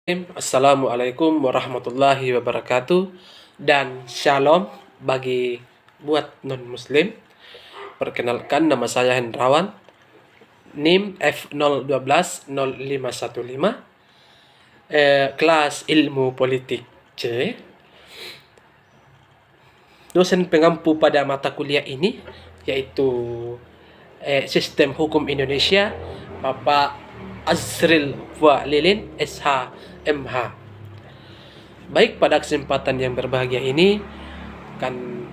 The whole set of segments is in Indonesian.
Assalamualaikum warahmatullahi wabarakatuh dan shalom bagi buat non-muslim. Perkenalkan, nama saya Hendrawan, NIM F012015, kelas ilmu politik C. Dosen pengampu pada mata kuliah ini yaitu Sistem Hukum Indonesia, Bapak Azril Lilin SH MH. Baik, pada kesempatan yang berbahagia ini akan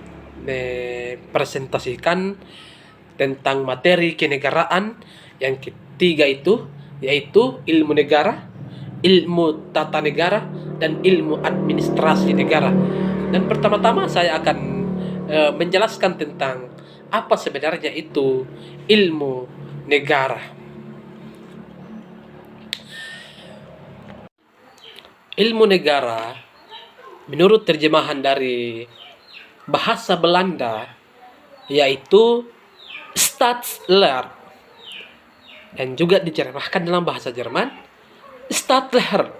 presentasikan tentang materi kenegaraan yang ketiga, itu yaitu ilmu negara, ilmu tata negara, dan ilmu administrasi negara. Dan pertama-tama saya akan menjelaskan tentang apa sebenarnya itu ilmu negara. Ilmu negara, menurut terjemahan dari bahasa Belanda, yaitu Staatsleer, dan juga diterjemahkan dalam bahasa Jerman Stadtleer,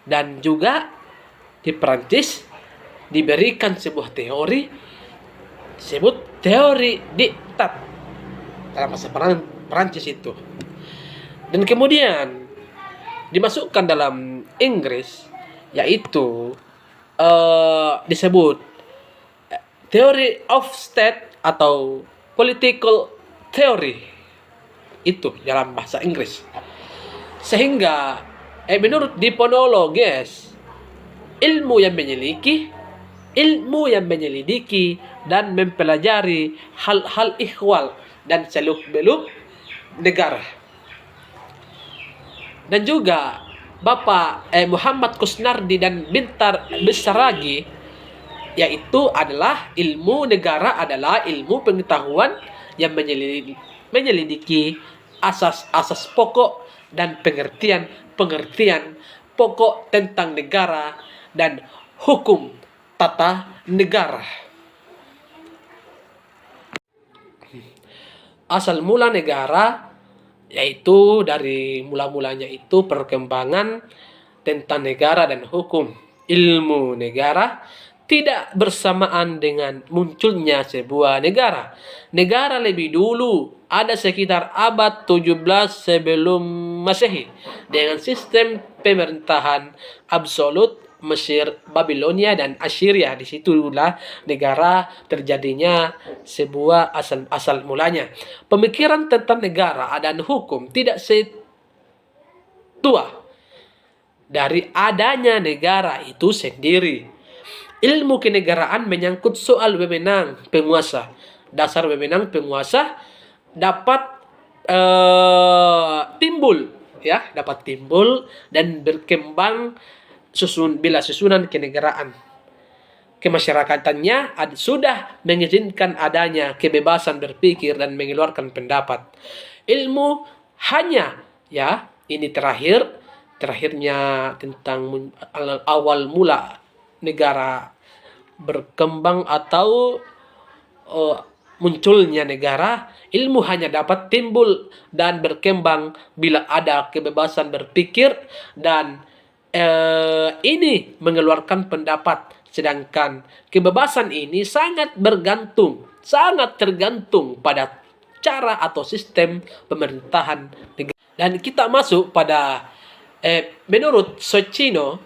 dan juga di Prancis diberikan sebuah teori disebut teori diktat dalam bahasa Prancis itu, dan kemudian dimasukkan dalam Inggris, yaitu disebut theory of state atau political theory, itu dalam bahasa Inggris. Sehingga menurut diponologes, ilmu yang menyelidiki dan mempelajari hal-hal ihwal dan seluk-beluk negara. Dan juga Bapak Muhammad Kusnardi dan Bintar Besaragi, yaitu adalah ilmu negara adalah ilmu pengetahuan yang menyelidiki asas-asas pokok dan pengertian pokok tentang negara dan hukum tata negara. Asal mula negara, yaitu dari mula-mulanya itu perkembangan tentang negara dan hukum. Ilmu negara tidak bersamaan dengan munculnya sebuah negara. Negara lebih dulu ada sekitar abad 17 sebelum Masehi dengan sistem pemerintahan absolut Mesir, Babilonia, dan Assyria. Disitulah negara terjadinya sebuah asal mulanya. Pemikiran tentang negara dan hukum tidak setua dari adanya negara itu sendiri. Ilmu kenegaraan menyangkut soal wewenang penguasa. Dasar wewenang penguasa dapat timbul dan berkembang bila susunan kenegaraan kemasyarakatannya sudah mengizinkan adanya kebebasan berpikir dan mengeluarkan pendapat. Ilmu hanya ini terakhirnya tentang awal mula negara berkembang atau munculnya negara. Ilmu hanya dapat timbul dan berkembang bila ada kebebasan berpikir dan ini mengeluarkan pendapat. Sedangkan kebebasan ini sangat tergantung pada cara atau sistem pemerintahan negara. Dan kita masuk pada menurut Socino,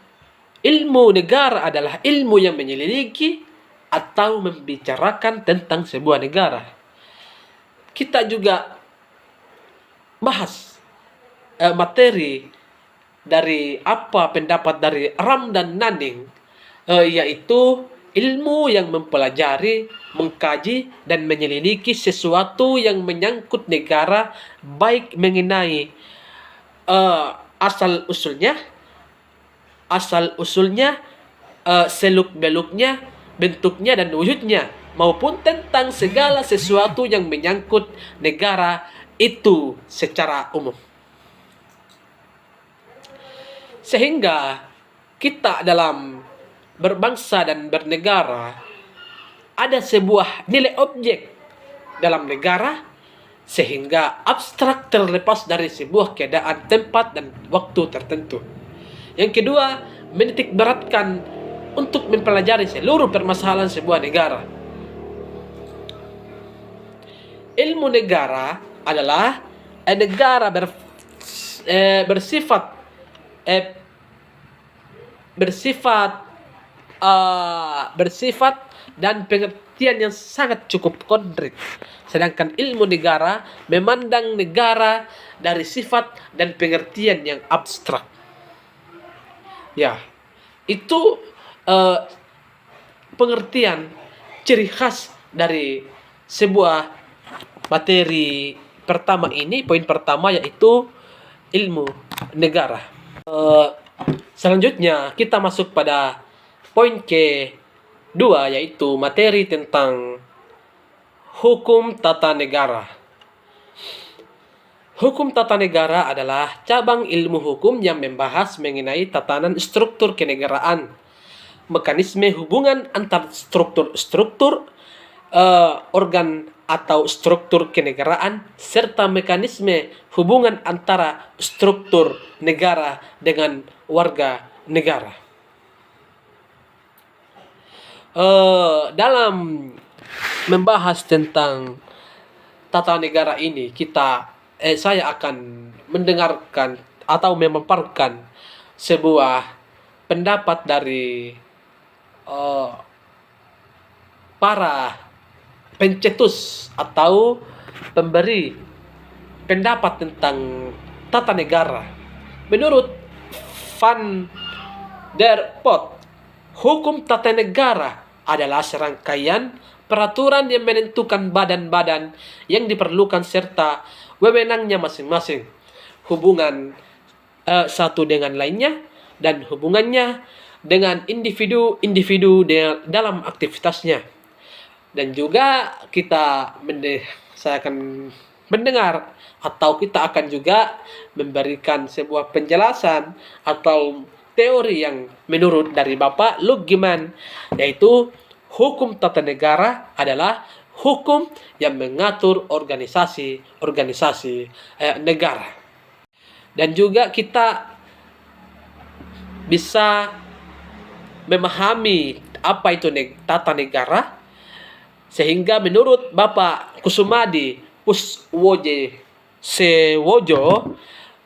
ilmu negara adalah ilmu yang menyelidiki atau membicarakan tentang sebuah negara. Kita juga bahas materi dari pendapat dari Ram dan Naning, yaitu ilmu yang mempelajari, mengkaji, dan menyelidiki sesuatu yang menyangkut negara, baik mengenai asal usulnya, seluk-beluknya, bentuknya, dan wujudnya, maupun tentang segala sesuatu yang menyangkut negara itu secara umum. Sehingga kita dalam berbangsa dan bernegara ada sebuah nilai objek dalam negara, sehingga abstrak terlepas dari sebuah keadaan, tempat, dan waktu tertentu. Yang kedua, menitik beratkan untuk mempelajari seluruh permasalahan sebuah negara. Ilmu negara adalah negara bersifat eh, bersifat dan pengertian yang sangat cukup konkret. Sedangkan ilmu negara memandang negara dari sifat dan pengertian yang abstrak. Ya, itu pengertian ciri khas dari sebuah materi pertama ini. Poin pertama yaitu ilmu negara. Selanjutnya kita masuk pada poin kedua, yaitu materi tentang hukum tata negara. Hukum tata negara adalah cabang ilmu hukum yang membahas mengenai tatanan struktur kenegaraan, mekanisme hubungan antar struktur-struktur organ atau struktur kenegaraan, serta mekanisme hubungan antara struktur negara dengan warga negara. Dalam membahas tentang tata negara ini, saya akan mendengarkan atau memaparkan sebuah pendapat dari para pencetus atau pemberi pendapat tentang tata negara. Menurut Van der Pot, hukum tata negara adalah serangkaian peraturan yang menentukan badan-badan yang diperlukan serta wewenangnya masing-masing, hubungan satu dengan lainnya, dan hubungannya dengan individu-individu dalam aktivitasnya. Dan juga saya akan mendengar atau kita akan juga memberikan sebuah penjelasan atau teori yang menurut dari Bapak Lugman, yaitu hukum tata negara adalah hukum yang mengatur organisasi negara. Dan juga kita bisa memahami apa itu tata negara, sehingga menurut Bapak Kusumadi Puswojo,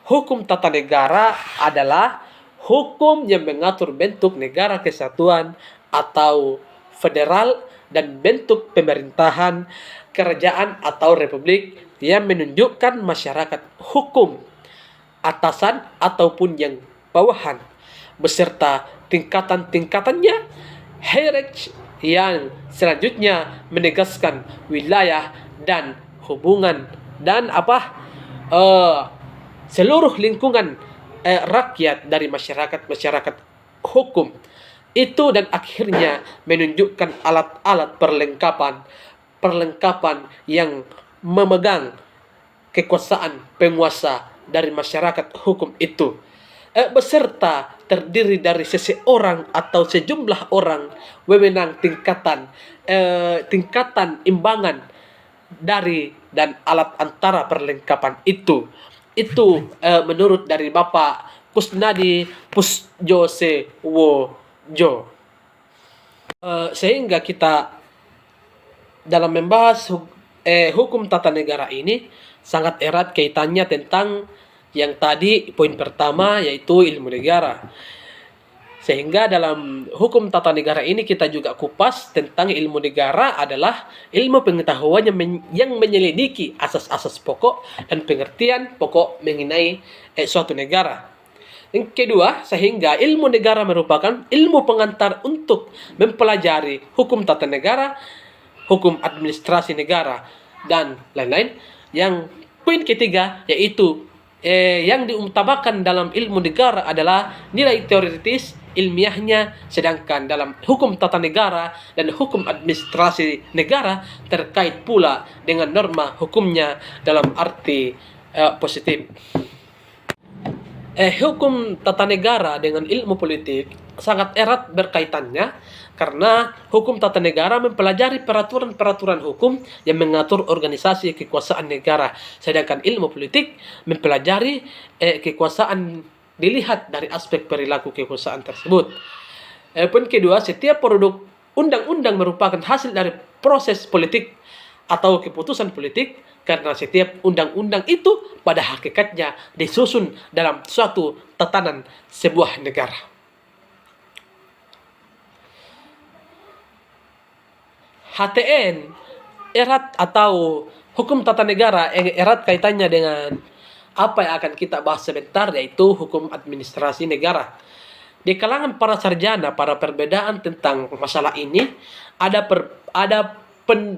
hukum tata negara adalah hukum yang mengatur bentuk negara kesatuan atau federal dan bentuk pemerintahan kerajaan atau republik yang menunjukkan masyarakat hukum atasan ataupun yang bawahan beserta tingkatan-tingkatannya, hierarki yang selanjutnya menegaskan wilayah dan hubungan dan seluruh lingkungan rakyat dari masyarakat hukum itu, dan akhirnya menunjukkan alat-alat perlengkapan yang memegang kekuasaan penguasa dari masyarakat hukum itu, beserta terdiri dari seseorang atau sejumlah orang, wewenang tingkatan imbangan dari dan alat antara perlengkapan itu menurut dari Bapak Kusnadi Pusjosewojo. Sehingga kita dalam membahas hukum tata negara ini sangat erat kaitannya tentang yang tadi poin pertama, yaitu ilmu negara. Sehingga dalam hukum tata negara ini kita juga kupas tentang ilmu negara adalah ilmu pengetahuan yang menyelidiki asas-asas pokok dan pengertian pokok mengenai suatu negara. Yang kedua, sehingga ilmu negara merupakan ilmu pengantar untuk mempelajari hukum tata negara, hukum administrasi negara, dan lain-lain. Yang poin ketiga, yaitu yang diutamakan dalam ilmu negara adalah nilai teoritis ilmiahnya, sedangkan dalam hukum tata negara dan hukum administrasi negara terkait pula dengan norma hukumnya dalam arti positif. Hukum tata negara dengan ilmu politik sangat erat berkaitannya, karena hukum tata negara mempelajari peraturan-peraturan hukum yang mengatur organisasi kekuasaan negara, sedangkan ilmu politik mempelajari kekuasaan dilihat dari aspek perilaku kekuasaan tersebut. Poin kedua, setiap produk undang-undang merupakan hasil dari proses politik atau keputusan politik, karena setiap undang-undang itu pada hakikatnya disusun dalam suatu tatanan sebuah negara. HTN erat atau hukum tata negara yang erat kaitannya dengan apa yang akan kita bahas sebentar, yaitu hukum administrasi negara. Di kalangan para sarjana, para perbedaan tentang masalah ini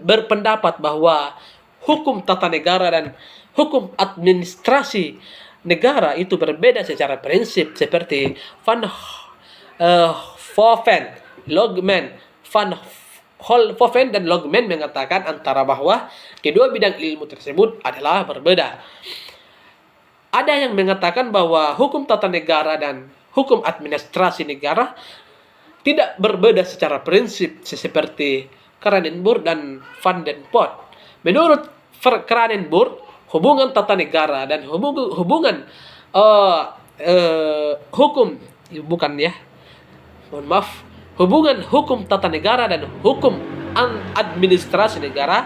berpendapat bahwa hukum tata negara dan hukum administrasi negara itu berbeda secara prinsip, seperti Van Hoven dan Logman mengatakan antara bahwa kedua bidang ilmu tersebut adalah berbeda. Ada yang mengatakan bahwa hukum tata negara dan hukum administrasi negara tidak berbeda secara prinsip, seperti Kranenburg dan Van den Pot. Menurut Kranenburg, hubungan tata negara dan hubungan hubungan hukum tata negara dan hukum administrasi negara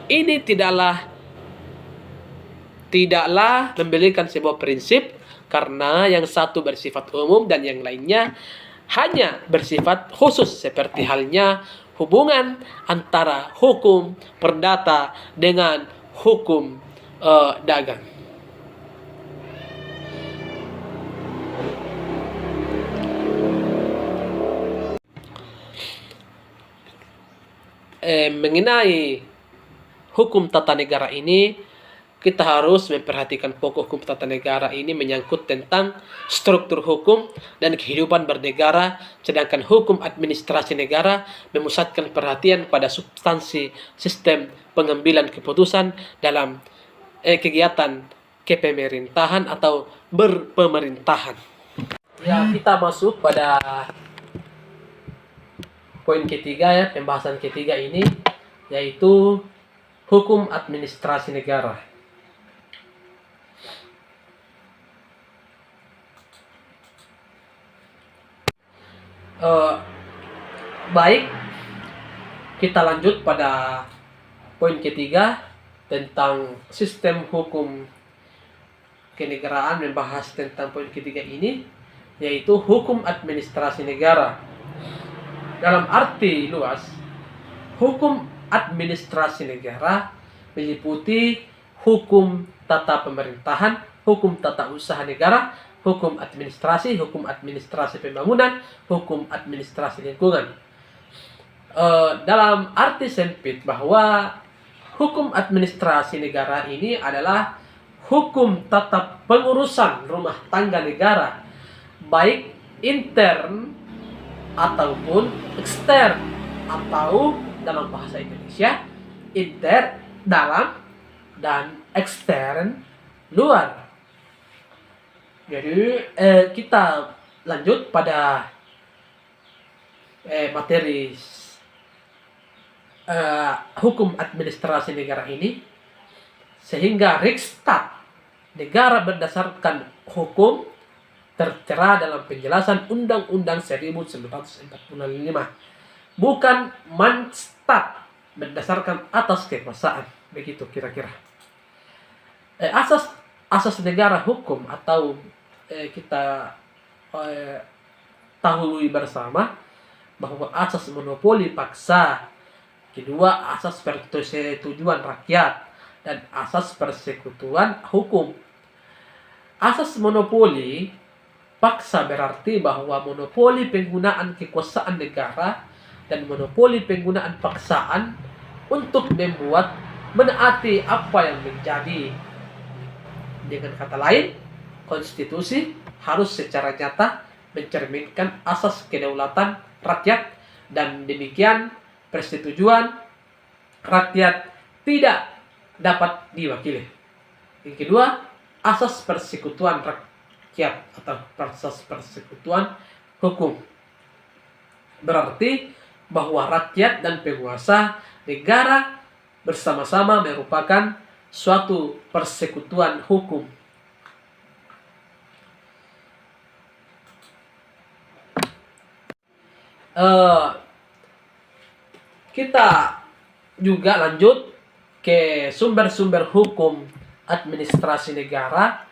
ini tidaklah memberikan sebuah prinsip, karena yang satu bersifat umum dan yang lainnya hanya bersifat khusus, seperti halnya hubungan antara hukum perdata dengan hukum dagang. Mengenai hukum tata negara ini, kita harus memperhatikan pokok hukum tata negara ini menyangkut tentang struktur hukum dan kehidupan bernegara, sedangkan hukum administrasi negara memusatkan perhatian pada substansi sistem pengambilan keputusan dalam kegiatan kepemerintahan atau berpemerintahan. Ya, kita masuk pada poin ketiga, ya, pembahasan ketiga ini, yaitu hukum administrasi negara. Baik, kita lanjut pada poin ketiga tentang sistem hukum kenegaraan, membahas tentang poin ketiga ini, yaitu hukum administrasi negara. Dalam arti luas, hukum administrasi negara meliputi hukum tata pemerintahan, hukum tata usaha negara, hukum administrasi pembangunan, hukum administrasi lingkungan. Dalam arti sempit, bahwa hukum administrasi negara ini adalah hukum tata pengurusan rumah tangga negara, baik intern ataupun ekstern, atau dalam bahasa Indonesia intern dalam dan ekstern luar. Jadi kita lanjut pada materi hukum administrasi negara ini, sehingga Riksdag negara berdasarkan hukum tertera dalam penjelasan Undang-Undang 1945, bukan Manstad berdasarkan atas kekuasaan. Begitu kira-kira. Asas negara hukum atau kita tahu bersama bahwa asas monopoli paksa, kedua asas persetujuan rakyat, dan asas persekutuan hukum. Asas monopoli paksa berarti bahwa monopoli penggunaan kekuasaan negara dan monopoli penggunaan paksaan untuk membuat menaati apa yang menjadi. Dengan kata lain, konstitusi harus secara nyata mencerminkan asas kedaulatan rakyat, dan demikian persetujuan rakyat tidak dapat diwakili. Yang kedua, asas persekutuan rakyat atau asas persekutuan hukum berarti bahwa rakyat dan penguasa negara bersama-sama merupakan suatu persekutuan hukum. eh, kita juga lanjut ke sumber-sumber hukum administrasi negara.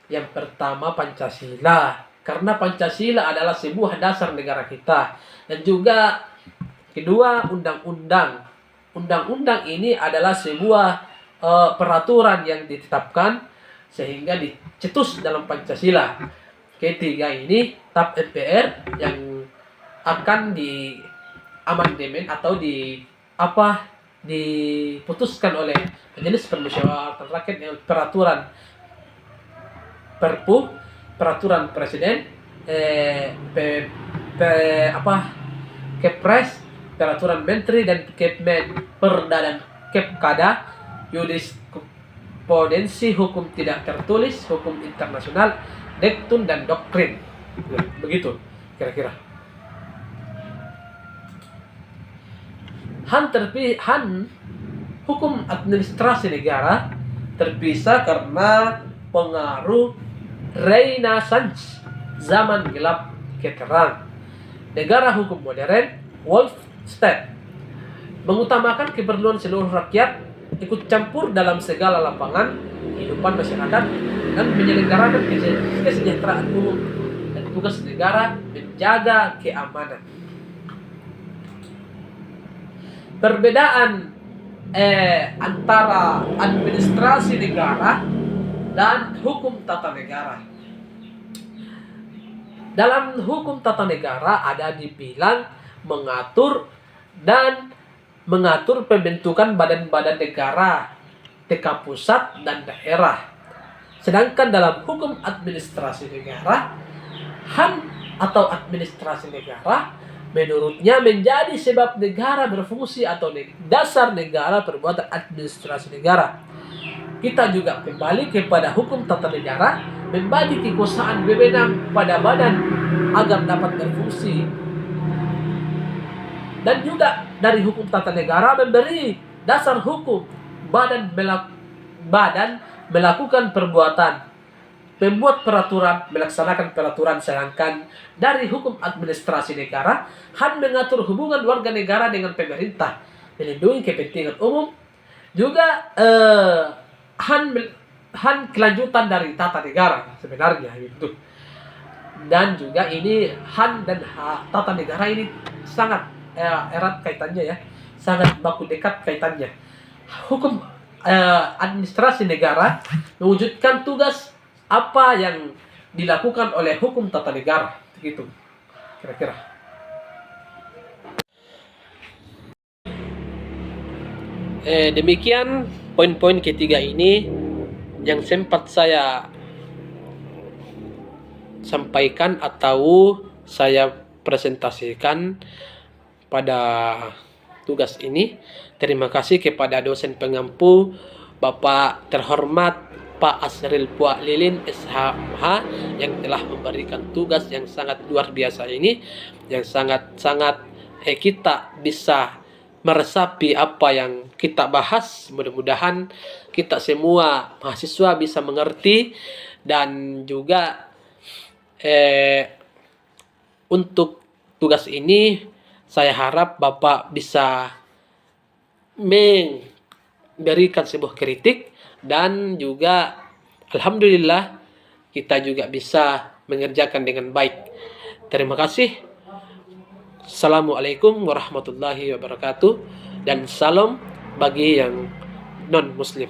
Yang pertama Pancasila, karena Pancasila adalah sebuah dasar negara kita. Dan juga kedua undang-undang. Undang-undang ini adalah sebuah peraturan yang ditetapkan sehingga dicetus dalam Pancasila. Ketiga ini TAP MPR yang akan di amandemen atau diputuskan oleh Majelis Permusyawaratan Rakyat dengan Perpu, peraturan presiden, Kepres, peraturan menteri dan Kepmen, Perda dan Kepkada, jurisprudensi, hukum tidak tertulis, hukum internasional, dektun dan doktrin. Begitu kira-kira. Hukum administrasi negara terpisah karena pengaruh Renaissance, zaman gelap ke terang. Negara hukum modern, Wolf State, mengutamakan keperluan seluruh rakyat, ikut campur dalam segala lapangan kehidupan masyarakat, dan menyelenggarakan kesejahteraan umum, dan tugas negara menjaga keamanan. Perbedaan antara administrasi negara dan hukum tata negara. Dalam hukum tata negara ada dibilang mengatur pembentukan badan-badan negara, tingkat pusat dan daerah. Sedangkan dalam hukum administrasi negara, HAM atau administrasi negara menurutnya menjadi sebab negara berfungsi atau dasar negara perbuatan administrasi negara. Kita juga kembali kepada hukum tata negara, membagi kekuasaan wewenang pada badan agar dapat berfungsi. Dan juga dari hukum tata negara memberi dasar hukum badan melakukan perbuatan, membuat peraturan, melaksanakan peraturan. Sedangkan dari hukum administrasi negara, HAM mengatur hubungan warga negara dengan pemerintah, melindungi kepentingan umum. Juga HAM kelanjutan dari tata negara sebenarnya gitu. Dan juga ini HAM dan tata negara ini sangat erat kaitannya ya, sangat baku dekat kaitannya. Hukum administrasi negara mewujudkan tugas apa yang dilakukan oleh hukum tata negara, gitu kira-kira. Demikian poin-poin ketiga ini yang sempat saya sampaikan atau saya presentasikan pada tugas ini. Terima kasih kepada dosen pengampu Bapak terhormat Pak Asril Puak Lilin SHMH yang telah memberikan tugas yang sangat luar biasa ini, yang sangat-sangat kita bisa meresapi apa yang kita bahas. Mudah-mudahan kita semua mahasiswa bisa mengerti. Dan juga untuk tugas ini saya harap Bapak bisa memberikan sebuah kritik, dan juga alhamdulillah kita juga bisa mengerjakan dengan baik. Terima kasih. Assalamualaikum warahmatullahi wabarakatuh, dan salam bagi yang non-muslim.